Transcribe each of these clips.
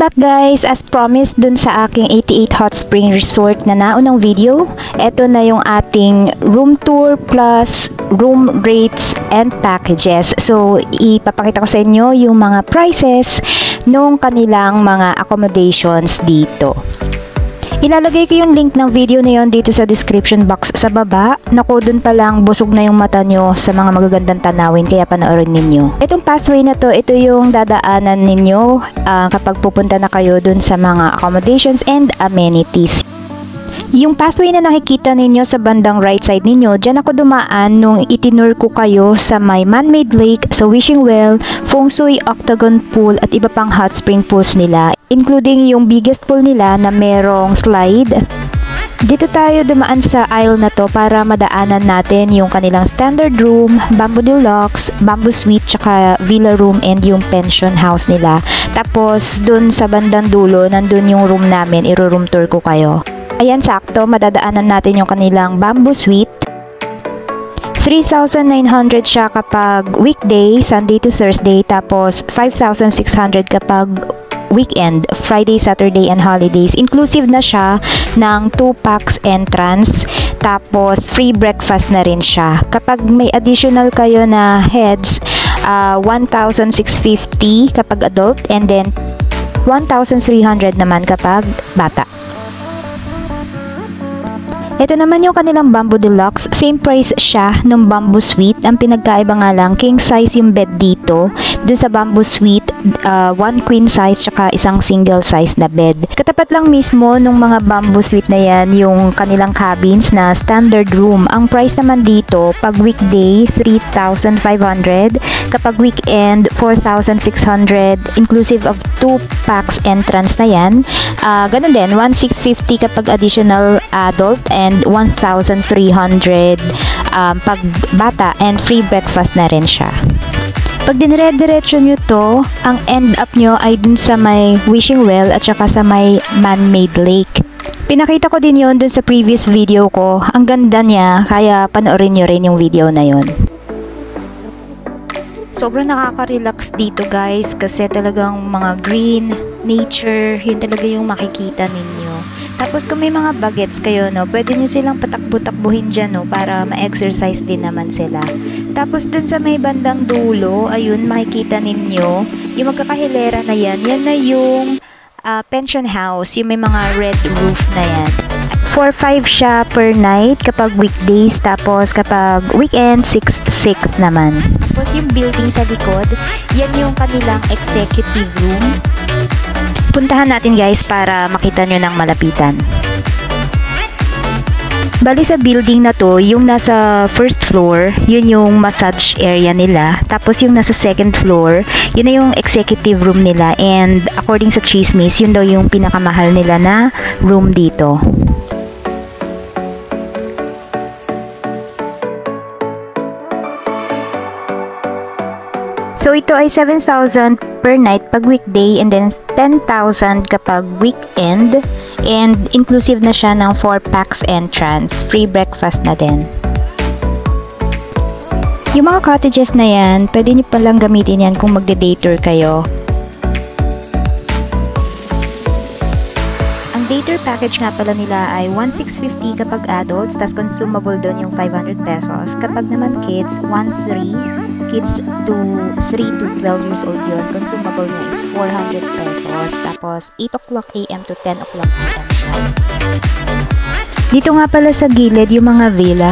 back guys! As promised dun sa aking 88 Hot Spring Resort na naunang video, eto na yung ating room tour plus room rates and packages. So, ipapakita ko sa inyo yung mga prices nung kanilang mga accommodations dito. Ilalagay ko yung link ng video na yon dito sa description box sa baba. Naku, dun pa lang busog na yung mata nyo sa mga magagandang tanawin, kaya panoorin ninyo. Itong pathway na to, ito yung dadaanan ninyo kapag pupunta na kayo dun sa mga accommodations and amenities. Yung pathway na nakikita ninyo sa bandang right side ninyo, dyan ako dumaan nung itinur ko kayo sa may man-made lake, sa wishing well, feng shui octagon pool at iba pang hot spring pools nila, including yung biggest pool nila na merong slide. Dito tayo dumaan sa aisle na to para madaanan natin yung kanilang standard room, bamboo deluxe, bamboo suite, tsaka villa room and yung pension house nila. Tapos dun sa bandang dulo, nandun yung room namin, iro-room tour ko kayo. Ayan, sakto, madadaanan natin yung kanilang bamboo suite. 3,900 siya kapag weekday, Sunday to Thursday, tapos 5,600 kapag weekend, Friday, Saturday, and holidays. Inclusive na siya ng 2 packs entrance, tapos free breakfast na rin siya. Kapag may additional kayo na heads, 1,650 kapag adult, and then 1,300 naman kapag bata. Ito naman yung kanilang bamboo deluxe. Same price siya ng bamboo suite. Ang pinagkaiba nga lang, king size yung bed dito. Dun sa bamboo suite, 1 queen size tsaka isang single size na bed. Katapat lang mismo nung mga bamboo suite na yan, yung kanilang cabins na standard room. Ang price naman dito, pag weekday, 3,500. Kapag weekend, 4,600. Inclusive of 2 packs entrance na yan. Ganun din, 1,650 kapag additional adult and 1,300 pag bata, and free breakfast na rin siya. Pag dinire-diretso nyo to, ang end up nyo ay dun sa may wishing well at saka sa may man-made lake. Pinakita ko din yon dun sa previous video ko. Ang ganda niya, kaya panoorin nyo rin yung video na yon. Sobrang nakaka-relax dito guys, kasi talagang mga green, nature, yun talaga yung makikita ninyo. Tapos kung may mga bagets kayo, no, pwede nyo silang patakbo-takbuhin dyan, no, para ma-exercise din naman sila. Tapos dun sa may bandang dulo, ayun, makikita ninyo, yung magkakahilera na yan na yung pension house, yung may mga red roof na yan. 4,500 siya per night kapag weekdays, tapos kapag weekend, 6,600 naman. Tapos yung building sa likod, yan yung kanilang executive room. Puntahan natin guys para makita nyo ng malapitan. Bali sa building na to, yung nasa first floor, yun yung massage area nila. Tapos yung nasa second floor, yun na yung executive room nila. And according sa chismis, yun daw yung pinakamahal nila na room dito. So ito ay 7,000 per night pag weekday and then 10,000 kapag weekend, and inclusive na siya ng 4 packs entrance, free breakfast na din. Yung mga cottages na yan, pwede nyo palang gamitin yan kung magde-day tour kayo. Ang day tour package nga pala nila ay 1,650 kapag adults, tas consumable doon yung 500 pesos. Kapag naman kids, 1,300. Kids to 3 to 12 years old yun, consumable niya is 400 pesos. Tapos 8 o'clock AM to 10 o'clock PM siya. Dito nga pala sa gilid yung mga villa.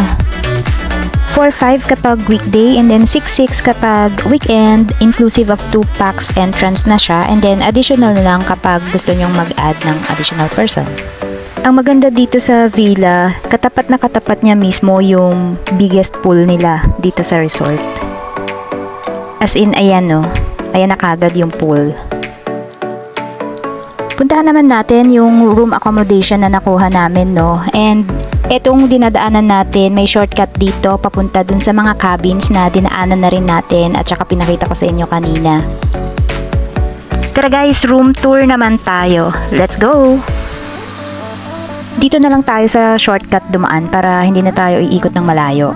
4,500 kapag weekday and then 6,600 kapag weekend, inclusive of 2 packs entrance na siya, and then additional na lang kapag gusto nyong mag-add ng additional person. Ang maganda dito sa villa, katapat na katapat niya mismo yung biggest pool nila dito sa resort. As in, ayan no, ayan na kagad yung pool. Puntahan naman natin yung room accommodation na nakuha namin, no, and etong dinadaanan natin, may shortcut dito papunta dun sa mga cabins na dinaanan na rin natin at saka pinakita ko sa inyo kanina. Tara guys, room tour naman tayo. Let's go! Dito na lang tayo sa shortcut dumaan para hindi na tayo iikot ng malayo.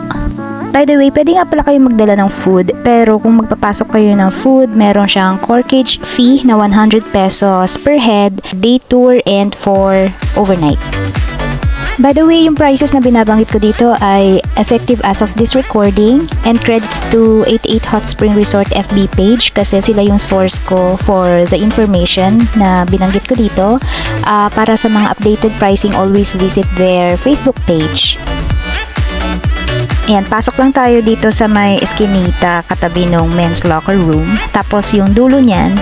By the way, pwede nga pala kayo magdala ng food, pero kung magpapasok kayo ng food, meron siyang corkage fee na 100 pesos per head, day tour, and for overnight. By the way, yung prices na binabanggit ko dito ay effective as of this recording, and credits to 88 Hot Spring Resort FB page kasi sila yung source ko for the information na binanggit ko dito. Para sa mga updated pricing, always visit their Facebook page. Ayan, pasok lang tayo dito sa may eskinita katabi ng men's locker room. Tapos yung dulo niyan,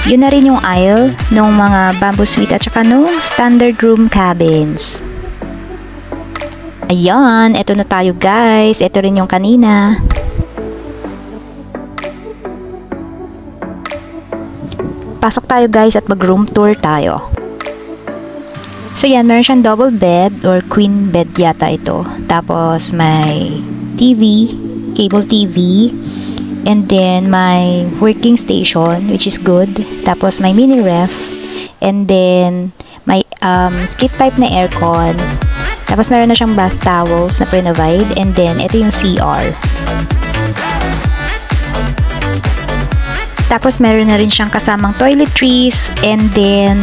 yun na rin yung aisle ng mga bamboo suite at saka nung standard room cabins. Ayan, eto na tayo guys. Eto rin yung kanina. Pasok tayo guys at mag-room tour tayo. So yan, meron siyang double bed or queen bed yata ito. Tapos may TV, cable TV, and then my working station which is good. Tapos may mini ref, and then may split type na aircon. Tapos meron na siyang bath towels na pre-provide, and then ito yung CR. Tapos meron na rin siyang kasamang toiletries, and then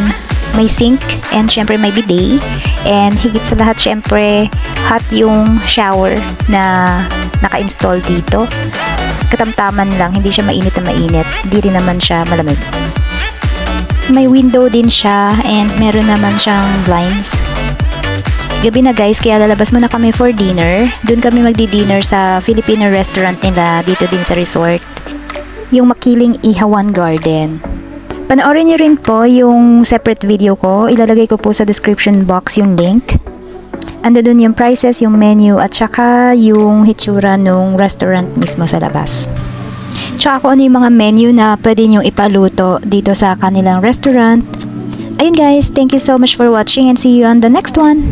may sink, and syempre may bidet, and higit sa lahat syempre hot yung shower na naka-install dito. Katamtaman lang, hindi siya mainit na mainit, hindi rin naman siya malamig. May window din siya, and meron naman siyang blinds. Gabi na guys, kaya lalabas muna kami for dinner. Doon kami magdi-dinner sa Filipino restaurant nila dito din sa resort, yung Makiling Ihawan Garden. Panoorin niyo rin po yung separate video ko. Ilalagay ko po sa description box yung link. Ando dun yung prices, yung menu, at saka yung hitsura nung restaurant mismo sa labas. Tsaka kung ano yung mga menu na pwede nyo ipaluto dito sa kanilang restaurant. Ayun guys, thank you so much for watching and see you on the next one.